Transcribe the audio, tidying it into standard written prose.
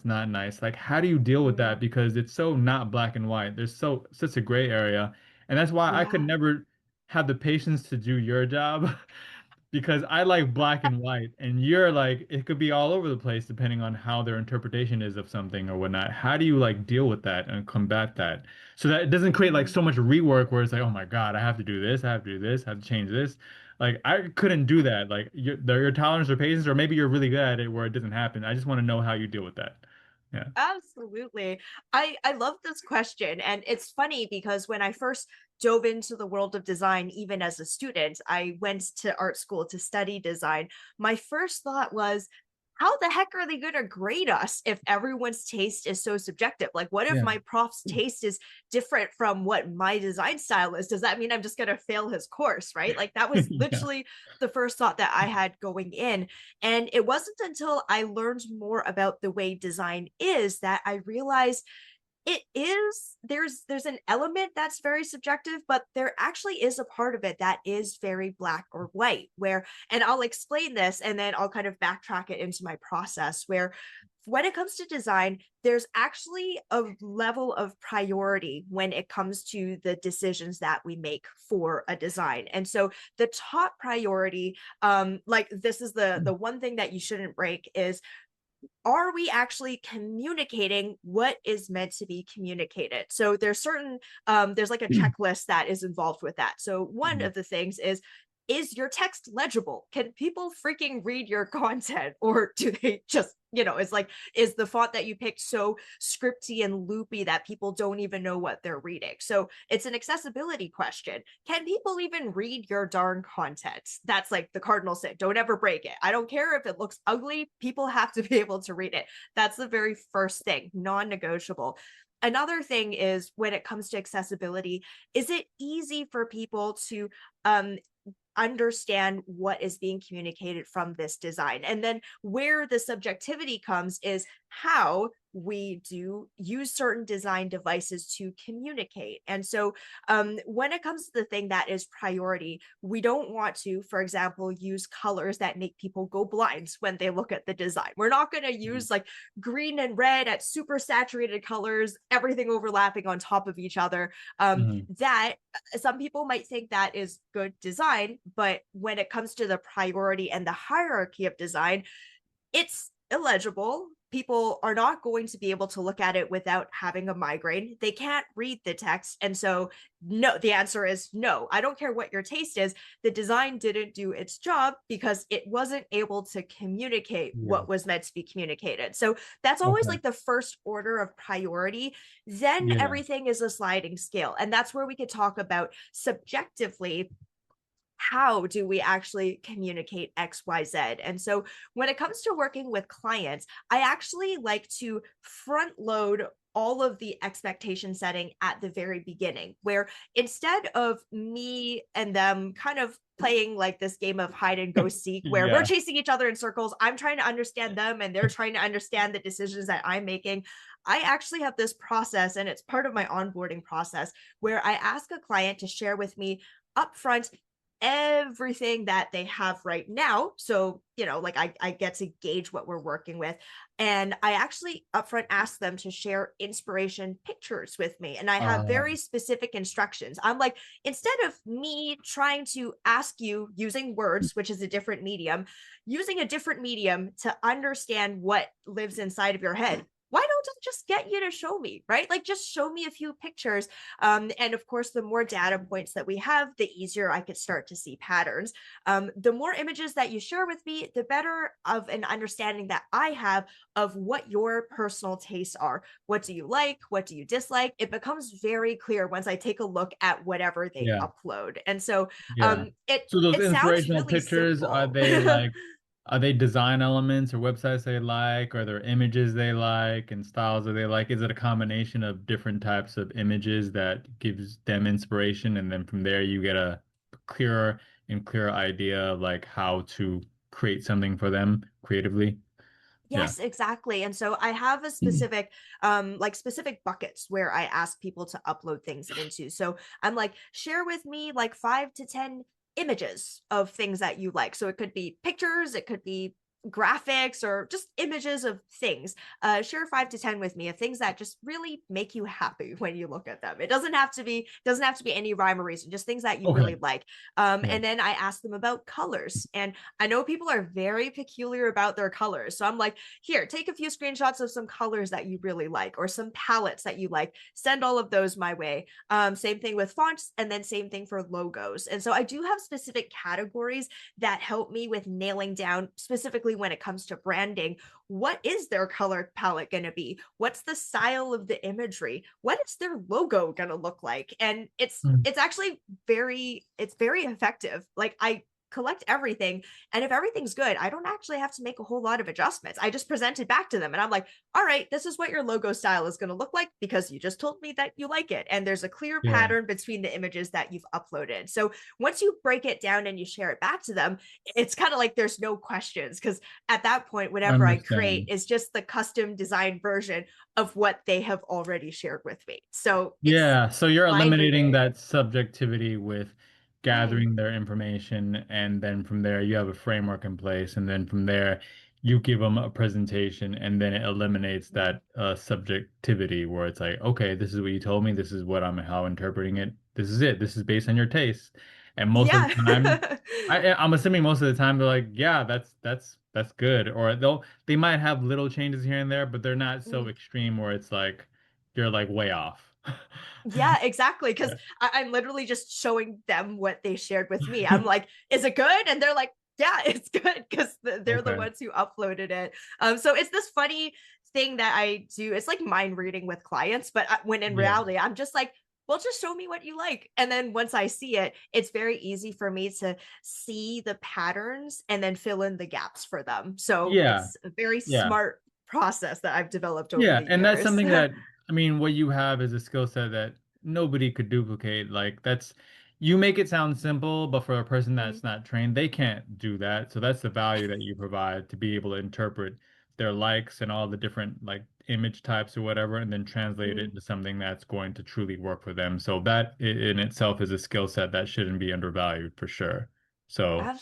not nice. Like, how do you deal with that? Mm, Because it's so not black and white. There's so such a gray area. And that's why I could yeah. never have the patience to do your job because I like black and white and you're like it could be all over the place depending on how their interpretation is of something or whatnot. How do you like deal with that and combat that so that it doesn't create like Mm. so much rework where it's like, oh my God, I have to do this, I have to do this, I have to change this. Like I couldn't do that. Like your tolerance or patience, or maybe you're really good at it where it doesn't happen. I just want to know how you deal with that. Yeah. Absolutely. I love this question. And it's funny because when I first dove into the world of design, even as a student, I went to art school to study design. My first thought was, how the heck are they going to grade us if everyone's taste is so subjective? Like, what if Yeah. my prof's taste is different from what my design style is? Does that mean I'm just going to fail his course? Right. Like, that was Yeah. literally the first thought that I had going in. And it wasn't until I learned more about the way design is that I realized it is there's an element that's very subjective, but there actually is a part of it that is very black or white, where, and I'll explain this and then I'll kind of backtrack it into my process, where when it comes to design, there's actually a level of priority when it comes to the decisions that we make for a design. And so the top priority, like this is the one thing that you shouldn't break, is, are we actually communicating what is meant to be communicated? So there's certain there's like a checklist that is involved with that. So one Mhm. of the things is your text legible? Can people freaking read your content, or do they just, is like, is the font that you picked so scripty and loopy that people don't even know what they're reading? So it's an accessibility question. Can people even read your darn content? That's like the cardinal sin. Don't ever break it. I don't care if it looks ugly, people have to be able to read it. That's the very first thing, non-negotiable. Another thing is, when it comes to accessibility, is it easy for people to um, understand what is being communicated from this design? And then where the subjectivity comes is how we do use certain design devices to communicate. And so when it comes to the thing that is priority, we don't want to, for example, use colors that make people go blind when they look at the design. We're not going to Mhm. use like green and red at super saturated colors, everything overlapping on top of each other. Mhm. That some people might think that is good design, but when it comes to the priority and the hierarchy of design, it's illegible. People are not going to be able to look at it without having a migraine. They can't read the text. And so, no, the answer is no. I don't care what your taste is. The design didn't do its job because it wasn't able to communicate Yeah. what was meant to be communicated. So, that's always Okay. like the first order of priority. Then Yeah. everything is a sliding scale. And that's where we could talk about subjectively, how do we actually communicate XYZ? And so when it comes to working with clients, I actually like to front load all of the expectation setting at the very beginning, where instead of me and them kind of playing like this game of hide and go seek, where we're Yeah. chasing each other in circles, I'm trying to understand them and they're trying to understand the decisions that I'm making. I actually have this process, and it's part of my onboarding process, where I ask a client to share with me upfront everything that they have right now. So, like I get to gauge what we're working with. And I actually upfront ask them to share inspiration pictures with me. And I have Uh, very specific instructions. I'm like, instead of me trying to ask you using words, which is a different medium, using a different medium to understand what lives inside of your head, why don't I just get you to show me, right? Like, just show me a few pictures. And of course, the more data points that we have, the easier I could start to see patterns. The more images that you share with me, the better of an understanding that I have of what your personal tastes are. What do you like? What do you dislike? It becomes very clear once I take a look at whatever they yeah. upload. And so Yeah. it So those it sounds inspirational really pictures, simple. are they design elements or websites they like? Are there images they like and styles that they like? Is it a combination of different types of images that gives them inspiration and then from there you get a clearer and clearer idea of like how to create something for them creatively? Yeah. Yes, exactly. And so I have a specific like specific buckets where I ask people to upload things into. So I'm like, share with me like 5 to 10 images of things that you like. So it could be pictures, it could be graphics or just images of things. Share 5 to 10 with me of things that just really make you happy when you look at them. It doesn't have to be any rhyme or reason, just things that you Okay. really like. Yeah. And then I ask them about colors. And I know people are very peculiar about their colors. So I'm like, here, take a few screenshots of some colors that you really like or some palettes that you like. Send all of those my way. Same thing with fonts, and then same thing for logos. And so I do have specific categories that help me with nailing down, specifically when it comes to branding, what is their color palette going to be? What's the style of the imagery? What is their logo going to look like? And Mm. it's actually it's very effective. Like, I collect everything, and if everything's good, I don't actually have to make a whole lot of adjustments. I just present it back to them, and I'm like, all right, this is what your logo style is going to look like because you just told me that you like it, and there's a clear Yeah. pattern between the images that you've uploaded. So once you break it down and you share it back to them, it's kind of like there's no questions, because at that point, whatever I create Understand. is just the custom designed version of what they have already shared with me. So it's Yeah, so you're mind eliminating reading. that subjectivity with Mm, gathering their information, and then from there you have a framework in place, and then from there you give them a presentation, and then it eliminates mm. that subjectivity where it's like, okay, this is what you told me, this is what I'm how interpreting it, this is it, this is based on your taste, and most of Yeah. the time, I'm assuming most of the time they're like, yeah, that's good, or they might have little changes here and there, but they're not so Mm. extreme where it's like you're like way off. Yeah, exactly. Because Yeah. I'm literally just showing them what they shared with me. I'm like, is it good? And they're like, yeah, it's good, because they're the Okay. ones who uploaded it. So it's this funny thing that I do. It's like mind reading with clients, but when in Yeah. reality, I'm just like, well, just show me what you like. And then once I see it, it's very easy for me to see the patterns and then fill in the gaps for them. So Yeah. it's a very Yeah. smart process that I've developed over Yeah. the And that's years. something that, I mean, what you have is a skill set that nobody could duplicate. Like you make it sound simple, but for a person Mm, that's not trained, they can't do that. So that's the value that you provide to be able to interpret their likes and all the different like image types or whatever, and then translate it mm, into something that's going to truly work for them. So that in itself is a skill set that shouldn't be undervalued for sure. So absolutely.